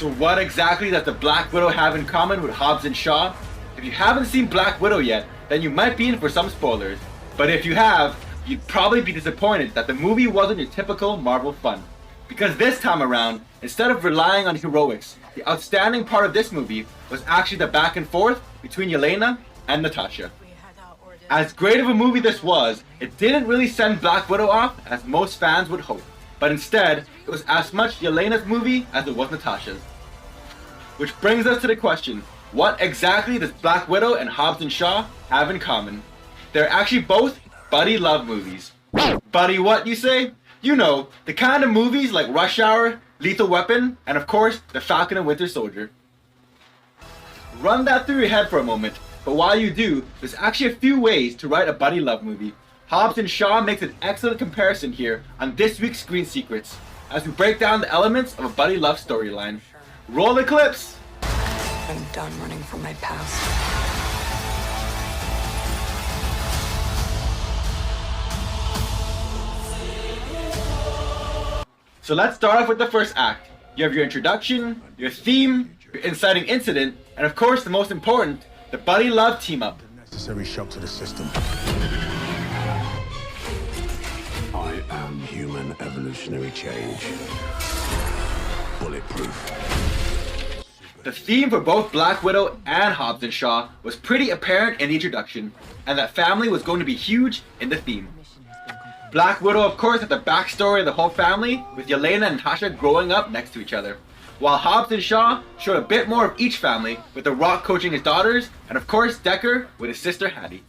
So what exactly does the Black Widow have in common with Hobbs and Shaw? If you haven't seen Black Widow yet, then you might be in for some spoilers. But if you have, you'd probably be disappointed that the movie wasn't your typical Marvel fun. Because this time around, instead of relying on heroics, the outstanding part of this movie was actually the back and forth between Yelena and Natasha. As great of a movie this was, it didn't really send Black Widow off as most fans would hope. But instead, it was as much Yelena's movie as it was Natasha's. Which brings us to the question, what exactly does Black Widow and Hobbs and Shaw have in common? They're actually both buddy love movies. Buddy what, you say? You know, the kind of movies like Rush Hour, Lethal Weapon, and of course, The Falcon and Winter Soldier. Run that through your head for a moment, but while you do, there's actually a few ways to write a buddy love movie. Hobbs and Shaw makes an excellent comparison here on this week's Screen Secrets, as we break down the elements of a buddy love storyline. Roll the clips! I'm done running from my past. So let's start off with the first act. You have your introduction, your theme, your inciting incident, and of course the most important, the buddy love team up. Necessary shock to the system. I am human evolutionary change. Bulletproof. The theme for both Black Widow and Hobbs and Shaw was pretty apparent in the introduction, and that family was going to be huge in the theme. Black Widow, of course, had the backstory of the whole family, with Yelena and Natasha growing up next to each other. While Hobbs and Shaw showed a bit more of each family, with The Rock coaching his daughters, and of course Decker with his sister Hattie.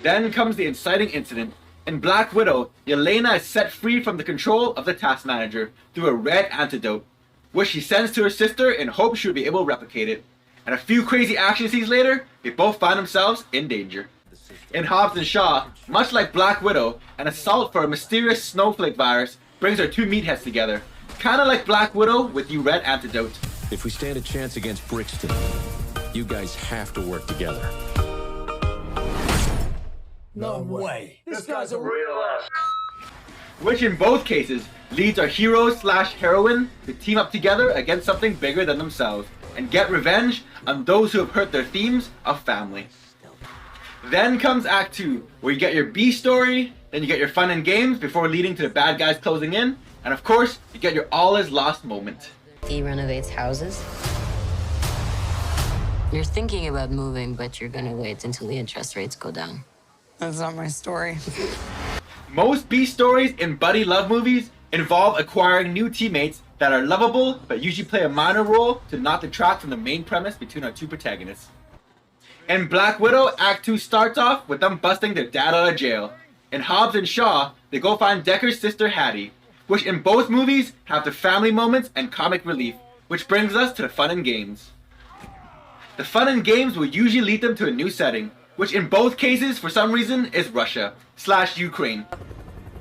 Then comes the inciting incident. In Black Widow, Yelena is set free from the control of the task manager through a red antidote, which she sends to her sister in hopes she will be able to replicate it. And a few crazy action scenes later, they both find themselves in danger. In Hobbs and Shaw, much like Black Widow, an assault for a mysterious snowflake virus brings our two meatheads together. Kinda like Black Widow with the red antidote. If we stand a chance against Brixton, you guys have to work together. No way. This guy's a real ass. Which in both cases leads our hero slash heroine to team up together against something bigger than themselves and get revenge on those who have hurt their themes of family. Then comes Act 2, where you get your B story, then you get your fun and games before leading to the bad guys closing in, and of course, you get your all is lost moment. He renovates houses. You're thinking about moving, but you're gonna wait until the interest rates go down. That's not my story. Most B stories in buddy love movies involve acquiring new teammates that are lovable, but usually play a minor role to not detract from the main premise between our two protagonists. In Black Widow, Act 2 starts off with them busting their dad out of jail. In Hobbs and Shaw, they go find Decker's sister Hattie, which in both movies have the family moments and comic relief, which brings us to the fun and games. The fun and games will usually lead them to a new setting, which in both cases, for some reason, is Russia / Ukraine.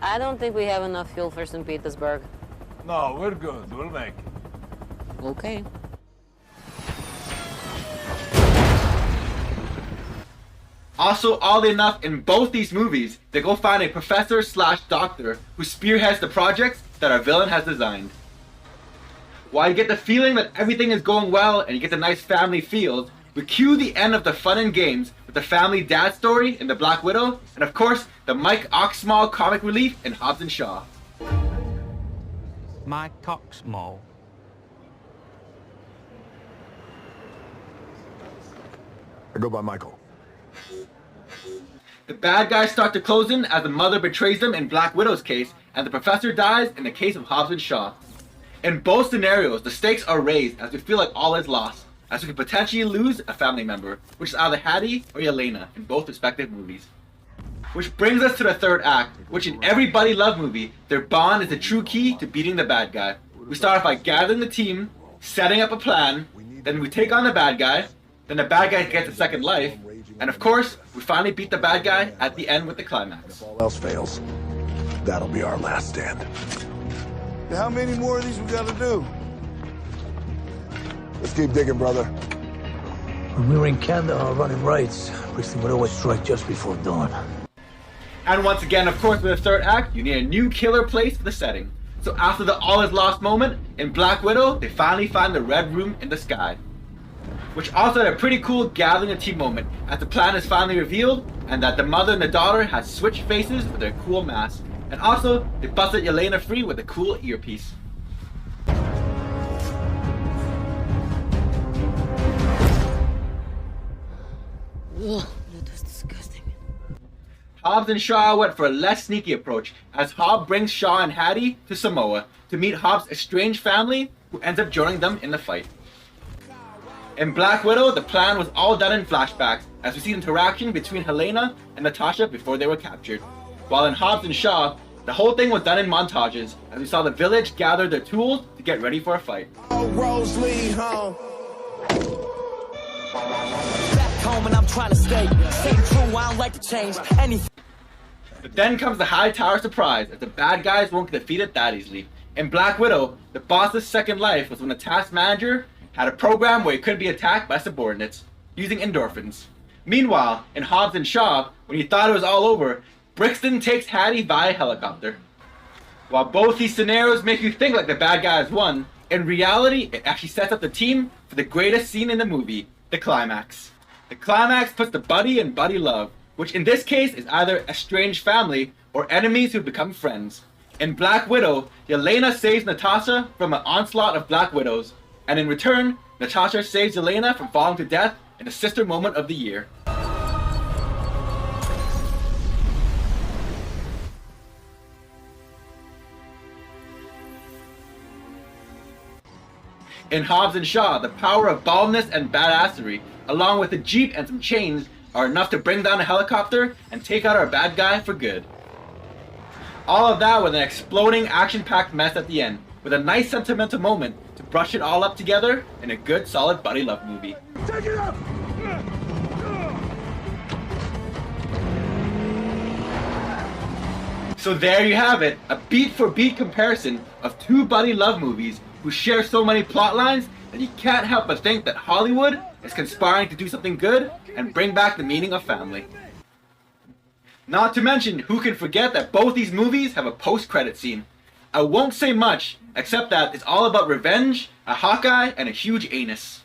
I don't think we have enough fuel for St. Petersburg. No, we're good. We'll make it. Okay. Also, oddly enough, in both these movies, they go find a professor / doctor who spearheads the projects that our villain has designed. While you get the feeling that everything is going well and you get the nice family feels, we cue the end of the fun and games with the family dad story in the Black Widow, and of course, the Mike Oxmall comic relief in Hobbs and Shaw. Mike Oxmall. I go by Michael. The bad guys start to close in as the mother betrays them in Black Widow's case, and the professor dies in the case of Hobbs and Shaw. In both scenarios, the stakes are raised as we feel like all is lost, as we could potentially lose a family member, which is either Hattie or Yelena in both respective movies. Which brings us to the third act, which in every buddy love movie, their bond is the true key to beating the bad guy. We start off by gathering the team, setting up a plan, then we take on the bad guy, then the bad guy gets a second life, and of course, we finally beat the bad guy at the end with the climax. If all else fails, that'll be our last stand. How many more of these we gotta do? Let's keep digging, brother. When we were in Kandahar running raids, Brixton would always strike just before dawn. And once again, of course, with the third act, you need a new killer place for the setting. So after the all is lost moment, in Black Widow, they finally find the Red Room in the sky. Which also had a pretty cool gathering a team moment, as the plan is finally revealed, and that the mother and the daughter had switched faces with their cool masks. And also, they busted Yelena free with a cool earpiece. Ugh, that was disgusting. Hobbs and Shaw went for a less sneaky approach, as Hobbs brings Shaw and Hattie to Samoa to meet Hobbs' estranged family, who ends up joining them in the fight. In Black Widow, the plan was all done in flashbacks, as we see interaction between Helena and Natasha before they were captured. While in Hobbs and Shaw, the whole thing was done in montages, as we saw the village gather their tools to get ready for a fight. Roads lead home. Back home and I'm trying to stay true, I don't like to change anything. But then comes the high tower surprise, as the bad guys won't get defeated that easily. In Black Widow, the boss's second life was when the task manager had a program where he couldn't be attacked by subordinates, using endorphins. Meanwhile, in Hobbs and Shaw, when you thought it was all over, Brixton takes Hattie via helicopter. While both these scenarios make you think like the bad guys won, in reality, it actually sets up the team for the greatest scene in the movie, the climax. The climax puts the buddy in buddy love, which in this case is either estranged family or enemies who become friends. In Black Widow, Yelena saves Natasha from an onslaught of Black Widows, and in return, Natasha saves Yelena from falling to death in a sister moment of the year. In Hobbs and Shaw, the power of baldness and badassery, along with a jeep and some chains, are enough to bring down a helicopter and take out our bad guy for good. All of that with an exploding action-packed mess at the end, with a nice sentimental moment to brush it all up together in a good solid buddy love movie. Take it up! So there you have it, a beat-for-beat comparison of two buddy love movies who share so many plot lines that you can't help but think that Hollywood is conspiring to do something good and bring back the meaning of family. Not to mention, who can forget that both these movies have a post-credit scene. I won't say much, except that it's all about revenge, a Hawkeye, and a huge anus.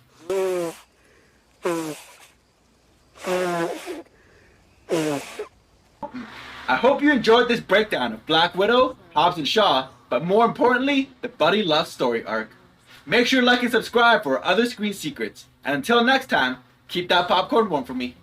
I hope you enjoyed this breakdown of Black Widow, Hobbs and Shaw, but more importantly, the buddy love story arc. Make sure to like and subscribe for other screen secrets, and until next time, keep that popcorn warm for me.